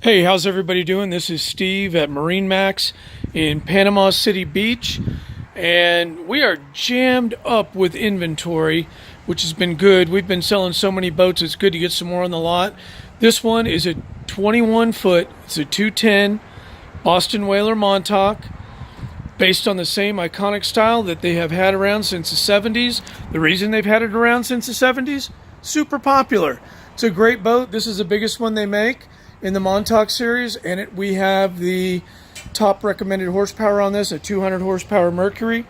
Hey, how's everybody doing? This is Steve at MarineMax in Panama City Beach, and we are jammed up with inventory, which has been good. We've been selling so many boats, it's good to get some more on the lot. This one is a 21 foot, it's a 210 Boston Whaler Montauk, based on the same iconic style that they have had around since the 70s. The reason they've had it around since the 70s, super popular. It's a great boat. This is the biggest one they make in the Montauk series, and we have the top recommended horsepower on this, a 200 horsepower Mercury.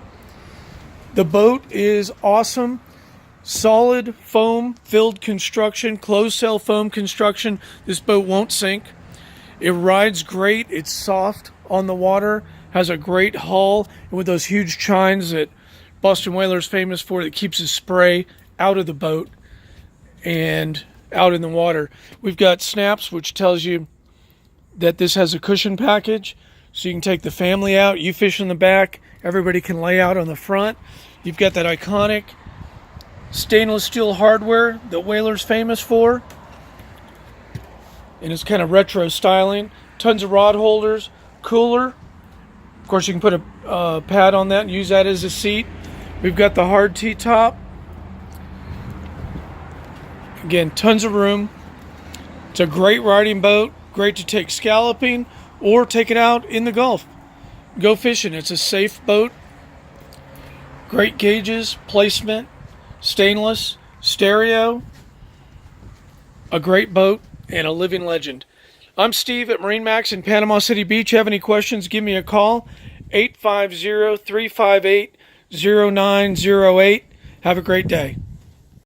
The boat is awesome. Solid foam filled construction, closed cell foam construction. This boat won't sink. It rides great. It's soft on the water, has a great hull, and with those huge chines that Boston Whaler is famous for, that keeps the spray out of the boat and out in the water. We've got snaps, which tells you that this has a cushion package, so you can take the family out. You fish in the back, everybody can lay out on the front. You've got that iconic stainless steel hardware that Whaler's famous for, and it's kind of retro styling. Tons of rod holders, cooler. Of course, you can put a pad on that and use that as a seat. We've got the hard T-top. Again, tons of room. It's a great riding boat, great to take scalloping or take it out in the Gulf. Go fishing. It's a safe boat. Great gauges, placement, stainless, stereo. A great boat and a living legend. I'm Steve at MarineMax in Panama City Beach. Have any questions, give me a call, 850-358-0908. Have a great day.